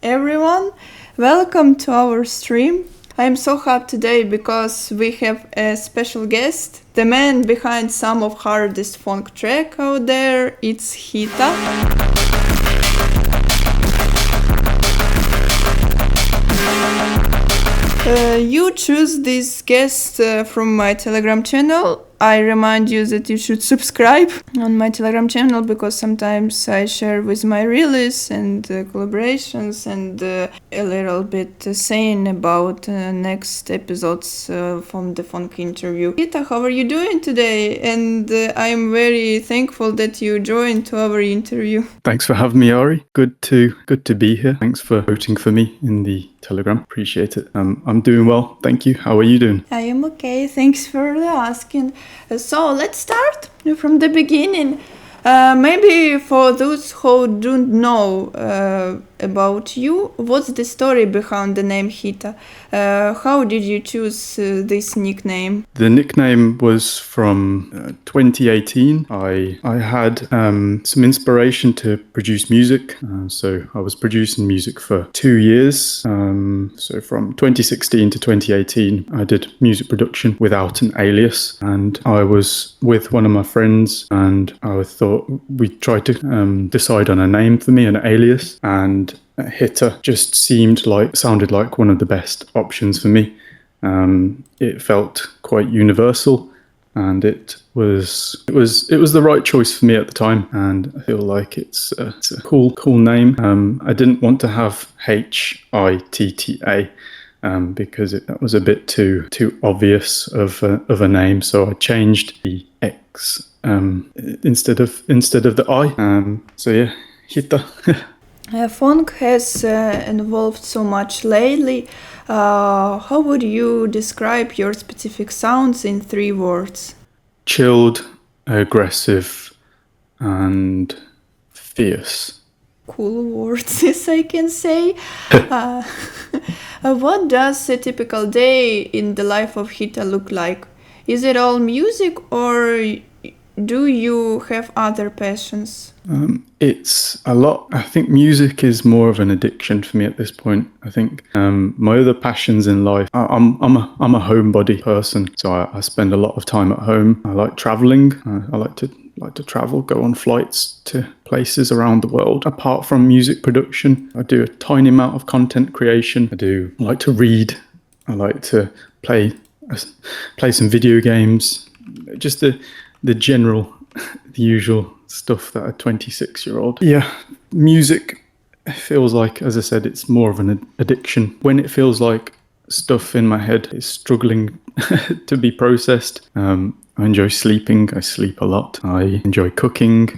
everyone. Welcome to our stream. I'm so happy today because we have a special guest, the man behind some of hardest funk track out there. It's Hita. You choose this guest from my Telegram channel. I remind you that you should subscribe on my Telegram channel because sometimes I share with my release and collaborations and a little bit saying about next episodes from the Phonk interview. Hita, how are you doing today? And I'm very thankful that you joined to our interview. Thanks for having me, Ari. Good to be here. Thanks for voting for me in the Telegram. Appreciate it. I'm doing well. Thank you. How are you doing? I am okay. Thanks for asking. So let's start from the beginning. Maybe for those who don't know about you, what's the story behind the name Hita? How did you choose this nickname? The nickname was from 2018. I had some inspiration to produce music. So I was producing music for 2 years. So from 2016 to 2018, I did music production without an alias. And I was with one of my friends and I thought we'd try to decide on a name for me, an alias. And Hita just sounded like one of the best options for me. It felt quite universal, and it was the right choice for me at the time. And I feel like it's a cool name. I didn't want to have HXTTA because that was a bit too obvious of a name. So I changed the X instead of the I. So yeah, Hita. Funk has evolved so much lately. How would you describe your specific sounds in 3 words? Chilled, aggressive, and fierce. Cool words, as I can say. What does a typical day in the life of Hita look like? Is it all music, or do you have other passions? It's a lot. I think music is more of an addiction for me at this point. I think my other passions in life, I'm a homebody person, so I spend a lot of time at home. I like traveling. I like to travel, go on flights to places around the world. Apart from music production, I do a tiny amount of content creation. I like to read. I like to play some video games. Just the general, the usual stuff that a 26-year-old. Yeah, music feels like, as I said, it's more of an addiction. When it feels like stuff in my head is struggling to be processed, I enjoy sleeping. I sleep a lot. I enjoy cooking,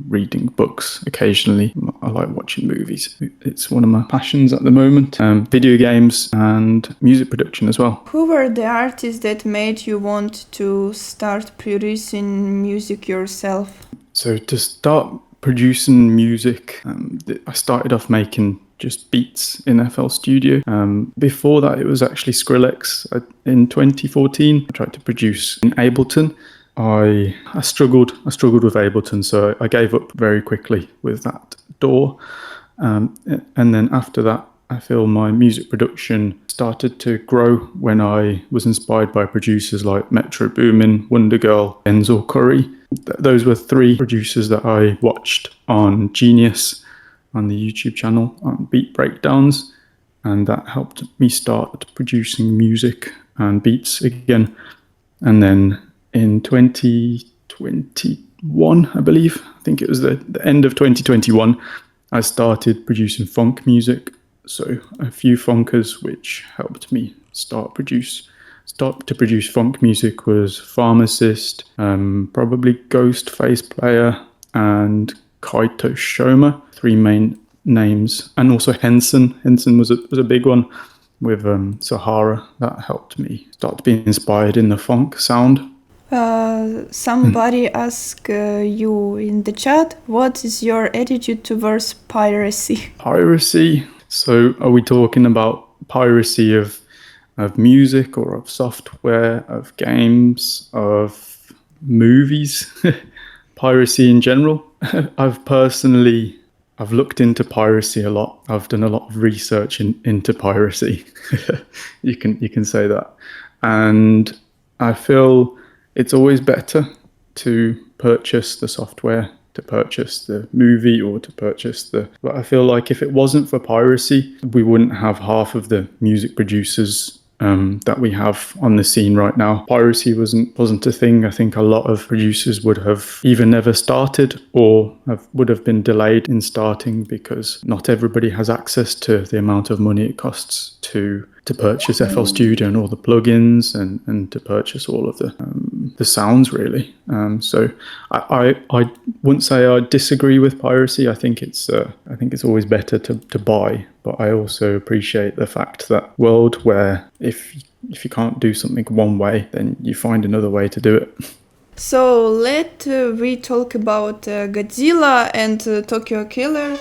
reading books occasionally. I like watching movies. It's one of my passions at the moment. Video games and music production as well. Who were the artists that made you want to start producing music yourself? So to start producing music, I started off making just beats in FL Studio. Before that, it was actually Skrillex. In 2014, I tried to produce in Ableton. I struggled with Ableton, so I gave up very quickly with that DAW. And then after that, I feel my music production started to grow when I was inspired by producers like Metro Boomin, Wonder Girl, Denzel Curry. Those were 3 producers that I watched on Genius on the YouTube channel on beat breakdowns, and that helped me start producing music and beats again. And then in 2021, I believe, I think it was the end of 2021, I started producing funk music. So a few funkers which helped me start to produce funk music was Pharmacist, probably Ghostface Player, and Kaito Shoma, 3 main names, and also Henson. Henson was a big one with Sahara. That helped me start to be inspired in the funk sound. Somebody asked you in the chat, what is your attitude towards piracy? Piracy? So are we talking about piracy of music or of software, of games, of movies? Piracy in general? I've personally I've looked into piracy a lot. I've done a lot of research into piracy. You can say that. And I feel it's always better to purchase the software, to purchase the movie, or to purchase but I feel like if it wasn't for piracy, we wouldn't have half of the music producers that we have on the scene right now. Piracy wasn't a thing. I think a lot of producers would have either never started or would have been delayed in starting, because not everybody has access to the amount of money it costs to purchase FL Studio and all the plugins and to purchase all of the sounds, really. So I wouldn't say I disagree with piracy. I think it's always better to buy, but I also appreciate the fact that world where if you can't do something one way, then you find another way to do it. So we talk about Godzilla and Tokyo Killer.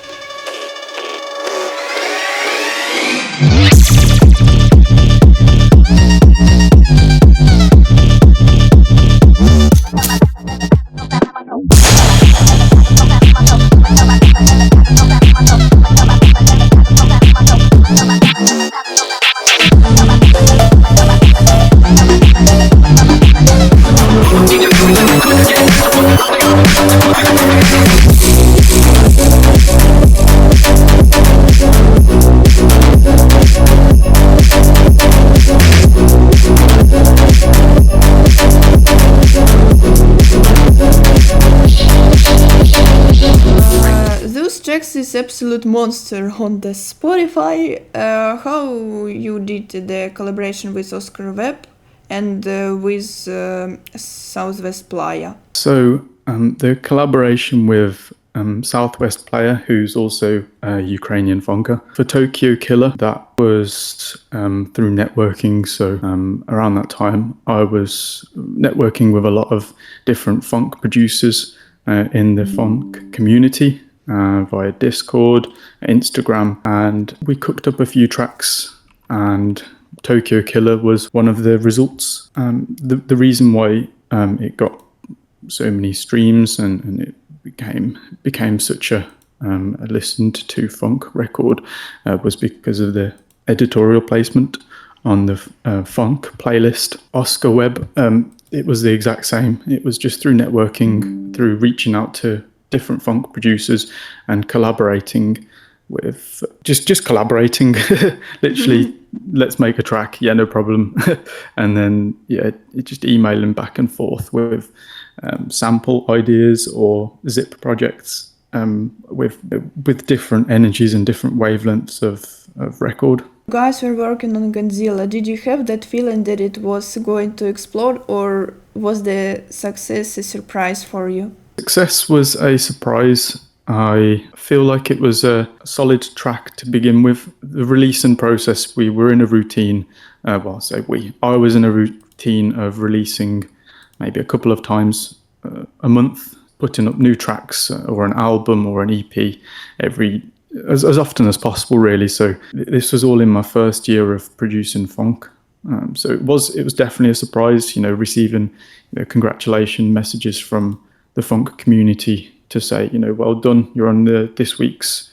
Is absolute monster on the Spotify. How you did the collaboration with Oscar Webb and with Southwest Playa? So the collaboration with Southwest Player, who's also a Ukrainian funker, for Tokyo Killer, that was through networking. So around that time, I was networking with a lot of different funk producers in the funk community. Via Discord, Instagram, and we cooked up a few tracks, and Tokyo Killer was one of the results. The reason why it got so many streams and it became such a listened to funk record was because of the editorial placement on the funk playlist. Oscar Webb, it was the exact same. It was just through networking, through reaching out to different funk producers and collaborating with just collaborating literally let's make a track, yeah, no problem. And then just emailing back and forth with sample ideas or zip projects with different energies and different wavelengths of record. You guys were working on Godzilla. Did you have that feeling that it was going to explode, or was the success a surprise for you? Success was a surprise. I feel like it was a solid track to begin with. The releasing process, we were in a routine, I was in a routine of releasing maybe a couple of times a month, putting up new tracks or an album or an EP as often as possible, really. So this was all in my first year of producing funk. So it was definitely a surprise, receiving congratulation messages from the funk community to say, well done, you're on this week's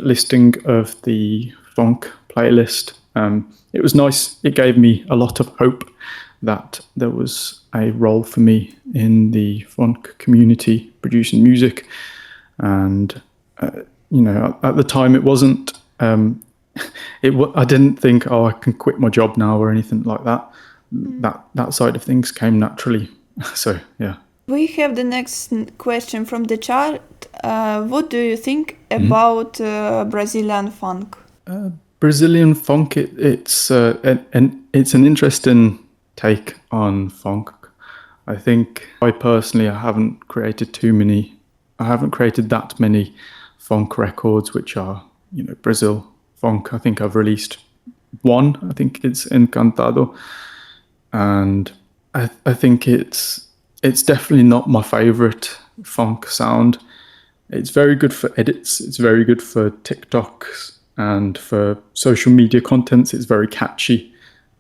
listing of the funk playlist. It was nice. It gave me a lot of hope that there was a role for me in the funk community producing music. And, at the time it wasn't, I didn't think, I can quit my job now or anything like that. That side of things came naturally. So, yeah. We have the next question from the chat. What do you think about Brazilian funk? Brazilian funk, it's an interesting take on funk. I think I haven't created that many funk records which are, Brazil funk. I think I've released one. I think it's Encantado, and I think it's definitely not my favorite funk sound. It's very good for edits. It's very good for TikToks and for social media contents. It's very catchy.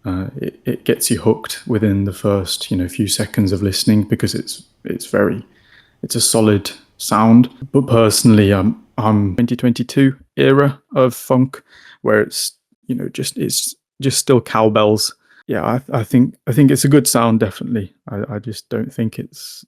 It gets you hooked within the first, few seconds of listening, because it's a solid sound. But personally, I'm 2022 era of funk, where it's it's just still cowbells. Yeah, I think it's a good sound, definitely. I just don't think it's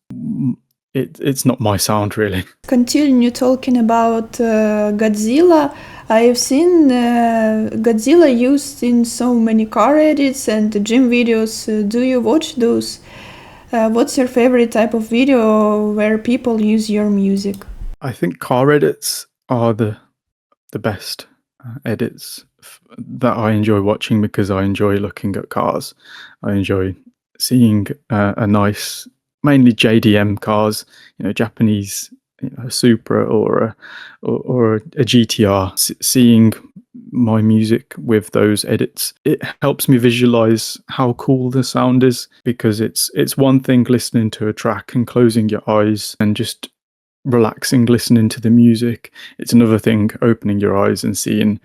not my sound, really. Continue talking about Godzilla. I've seen Godzilla used in so many car edits and gym videos. Do you watch those? What's your favorite type of video where people use your music? I think car edits are the best edits that I enjoy watching, because I enjoy looking at cars. I enjoy seeing a nice, mainly JDM cars, Japanese Supra or a GTR. Seeing my music with those edits, it helps me visualize how cool the sound is, because it's one thing listening to a track and closing your eyes and just relaxing listening to the music. It's another thing opening your eyes and seeing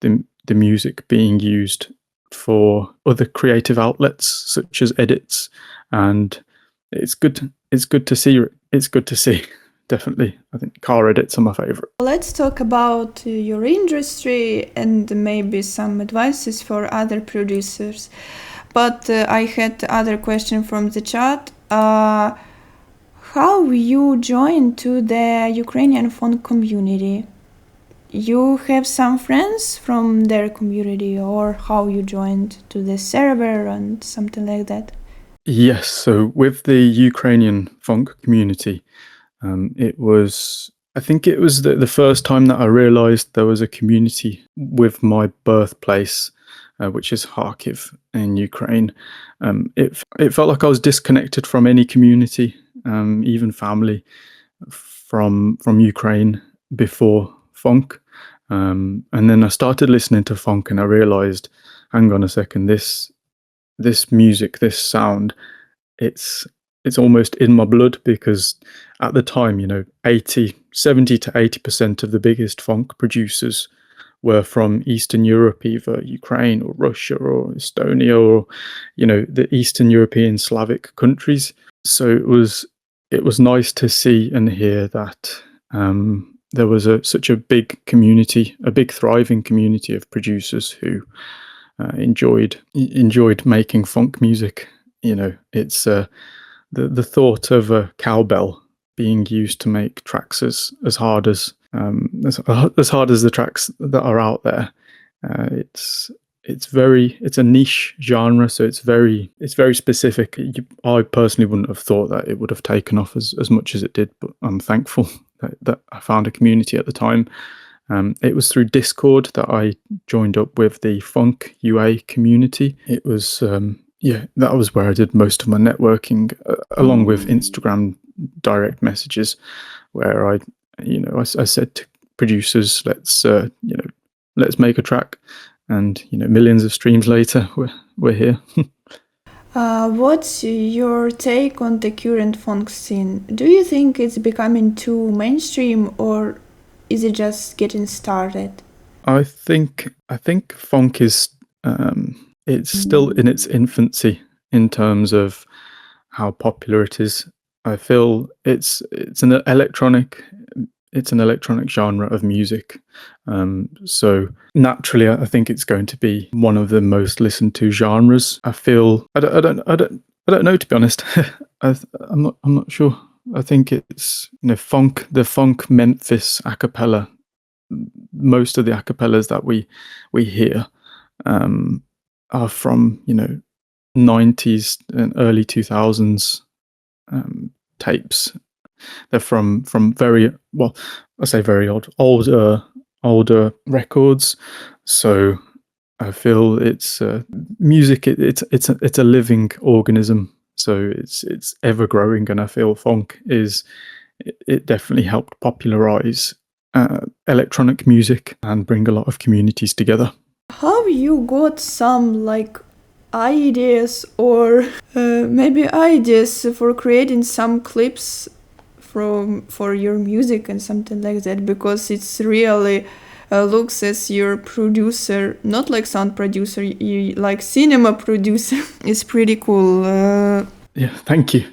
the music being used for other creative outlets such as edits, and it's good to see. Definitely, I think car edits are my favorite. Let's talk about your industry and maybe some advices for other producers. But I had other question from the chat. How you joined to the Ukrainian funk community? You have some friends from their community, or how you joined to the server and something like that? Yes, so with the Ukrainian funk community, it was the first time that I realized there was a community with my birthplace, which is Kharkiv in Ukraine. It felt like I was disconnected from any community, even family from Ukraine before funk. And then I started listening to funk and I realized, hang on a second, this music, this sound, it's almost in my blood, because at the time, 70 to 80% of the biggest funk producers were from Eastern Europe, either Ukraine or Russia or Estonia or, the Eastern European Slavic countries. So it was nice to see and hear that there was such a big community, a big thriving community of producers who enjoyed making funk music. It's the thought of a cowbell being used to make tracks as hard as the tracks that are out there. It's a niche genre, so it's very specific. I personally wouldn't have thought that it would have taken off as much as it did, but I'm thankful that I found a community at the time. It was through Discord that I joined up with the Funk UA community. It was that was where I did most of my networking, along with Instagram direct messages, where I said to producers, let's make a track, and millions of streams later, we're here. What's your take on the current funk scene? Do you think it's becoming too mainstream, or is it just getting started? I think funk is it's still in its infancy in terms of how popular it is. I feel it's an electronic genre of music. So naturally, I think it's going to be one of the most listened to genres. I feel I don't know, to be honest. I'm not sure. I think it's funk, the funk Memphis a cappella. Most of the a cappellas that we hear are from 90s and early 2000s tapes. They're from very, well, I say very older records. So I feel it's music. It's a living organism. So it's ever growing, and I feel funk it definitely helped popularize electronic music and bring a lot of communities together. Have you got some ideas or maybe ideas for creating some clips for your music and something like that? Because it's really looks as your producer, not like sound producer, you like cinema producer. It's pretty cool. Yeah, thank you.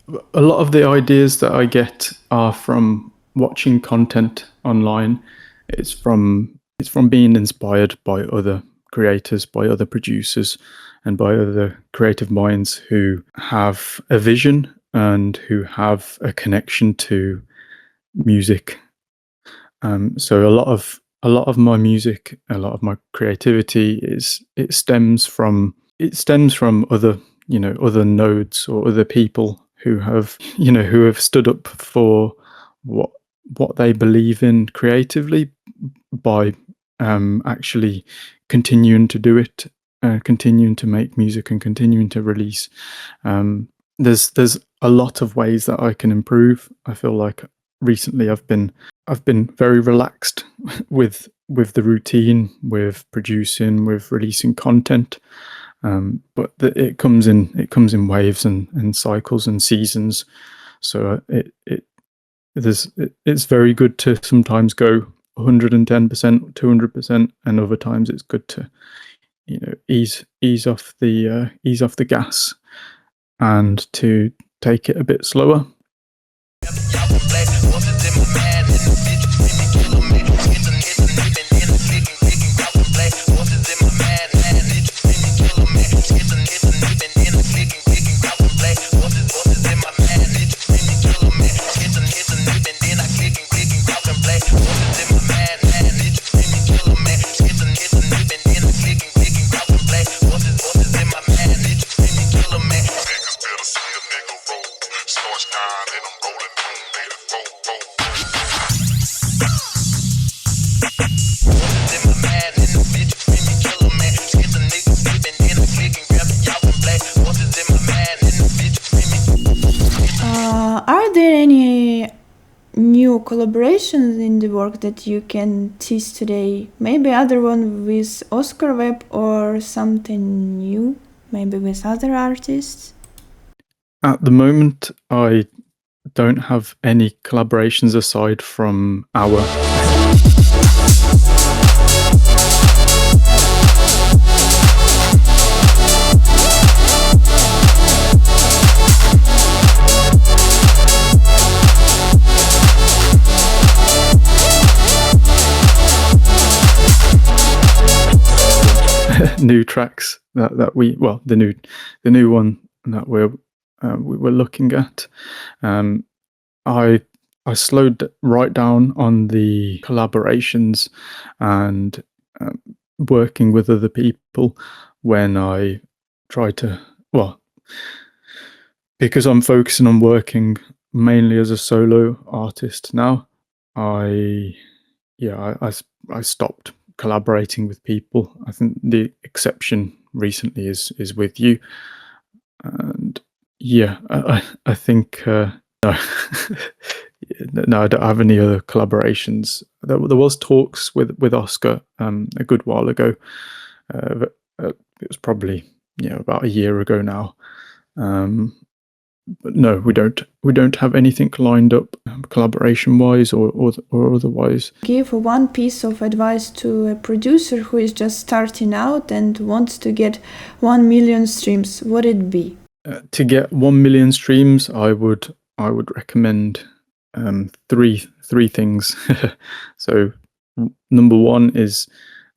A lot of the ideas that I get are from watching content online. It's from being inspired by other creators, by other producers, and by other creative minds who have a vision and who have a connection to music. So a lot of my music, a lot of my creativity stems from other other nodes or other people who have stood up for what they believe in creatively by actually continuing to do it, continuing to make music and continuing to release. There's a lot of ways that I can improve. I feel like recently I've been very relaxed with the routine, with producing, with releasing content. But it comes in waves and cycles and seasons. So it's very good to sometimes go 110%, 200%, and other times it's good to ease off the gas and to take it a bit slower. Are there any new collaborations in the work that you can tease today? Maybe other one with Oscar Webb or something new, maybe with other artists? At the moment, I don't have any collaborations aside from our new tracks that we the new one that we were looking at. I slowed right down on the collaborations and working with other people when I try to, because I'm focusing on working mainly as a solo artist now. I stopped collaborating with people. I think the exception recently is with you, and I think no. No, I don't have any other collaborations. There was talks with Oscar a good while ago. It was probably about a year ago now. But no, we don't have anything lined up collaboration wise or otherwise. Give one piece of advice to a producer who is just starting out and wants to get 1 million streams. What would it be? To get 1 million streams, I would recommend three things. So number one is,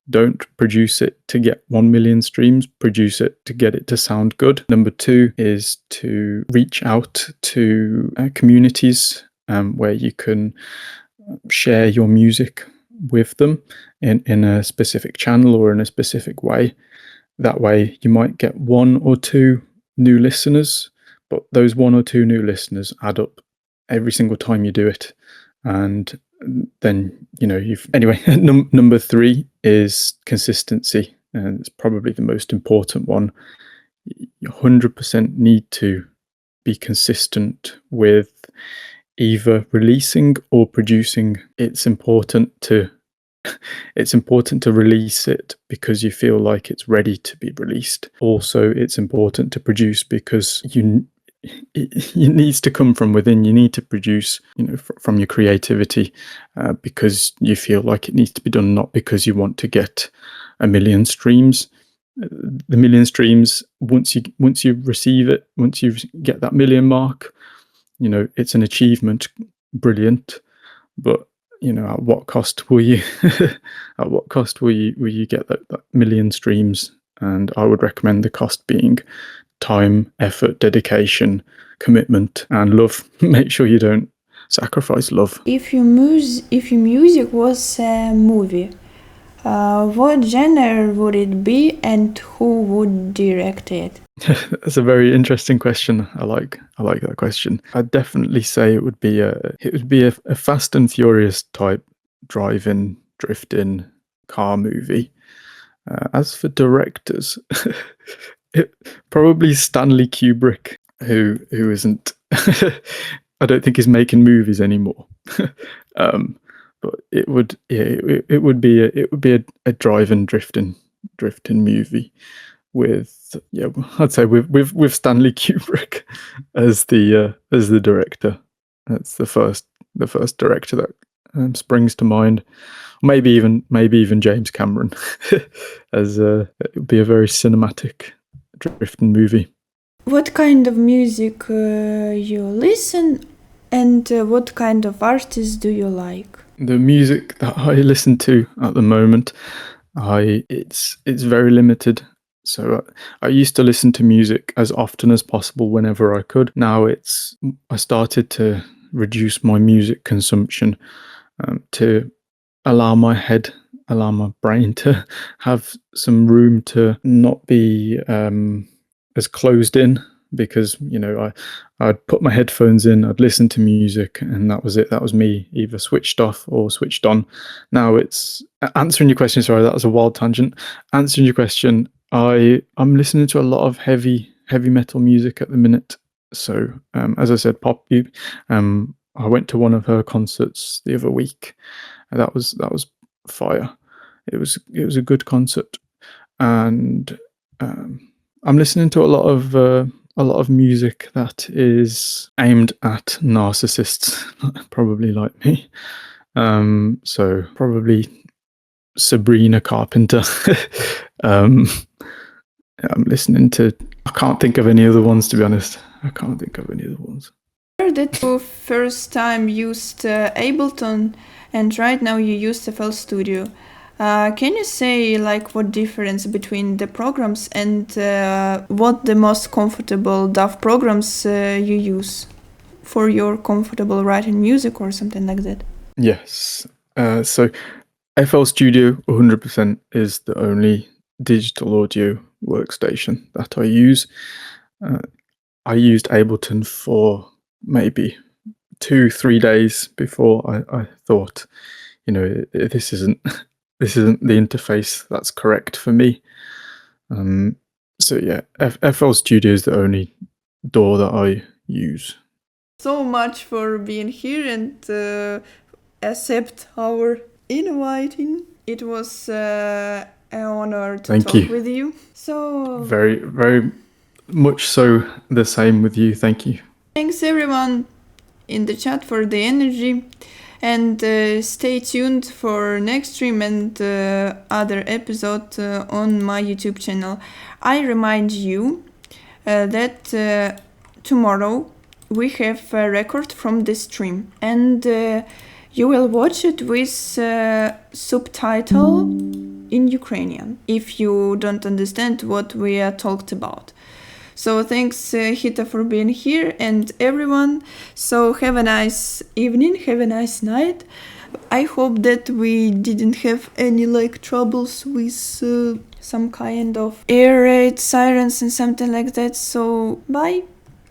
don't produce it to get 1 million streams, produce it to get it to sound good. Number two is to reach out to communities where you can share your music with them in a specific channel or in a specific way. That way you might get 1 or 2 new listeners, but those 1 or 2 new listeners add up every single time you do it. And then number 3 is consistency, and it's probably the most important one. You 100% need to be consistent with either releasing or producing. It's important to release it because you feel like it's ready to be released. Also, it's important to produce because it needs to come from within. You need to produce, from your creativity, because you feel like it needs to be done, not because you want to get 1 million streams. The 1 million streams, once you receive it, once you get that 1 million mark, it's an achievement, brilliant, but at what cost will you will you get that million streams? And I would recommend the cost being time, effort, dedication, commitment, and love. Make sure you don't sacrifice love. If your music was a movie, what genre would it be, and who would direct it? That's a very interesting question. I like that question. I'd definitely say it would be a Fast and Furious type driving, drifting car movie. As for directors, probably Stanley Kubrick, who isn't. I don't think he's making movies anymore. But it would be a driving, drifting movie with I'd say with Stanley Kubrick as the director. That's the first director that springs to mind. Maybe even James Cameron, as it would be a very cinematic drifting movie. What kind of music you listen, and what kind of artists do you like? The music that I listen to at the moment, it's very limited. So I used to listen to music as often as possible whenever I could. Now I started to reduce my music consumption to allow my brain to have some room to not be as closed in, because I'd put my headphones in, I'd listen to music, and that was it. That was me either switched off or switched on. Now it's answering your question. Sorry, that was a wild tangent. Answering your question, I'm listening to a lot of heavy metal music at the minute. So as I said, Pop. I went to one of her concerts the other week. That was fire. It was a good concert, and I'm listening to a lot of music that is aimed at narcissists, probably like me. So probably Sabrina Carpenter. I'm listening to. I can't think of any other ones, to be honest. I can't think of any other ones. I heard that you first time used Ableton, and right now you use FL Studio. Can you say what difference between the programs, and what the most comfortable DAW programs you use for your comfortable writing music or something like that? Yes. So FL Studio 100% is the only digital audio workstation that I use. I used Ableton for maybe 2-3 days before I thought, this isn't the interface that's correct for me. So yeah, FL Studio is the only DAW that I use. So much for being here and accept our inviting. It was an honor to talk with you. So very, very much so the same with you. Thank you. Thanks everyone in the chat for the energy. And stay tuned for next stream and other episode on my YouTube channel. I remind you that tomorrow we have a record from the stream, and you will watch it with subtitle in Ukrainian if you don't understand what we are talked about. So thanks Hita for being here and everyone. So have a nice evening, have a nice night. I hope that we didn't have any troubles with some kind of air raid sirens and something like that. So bye.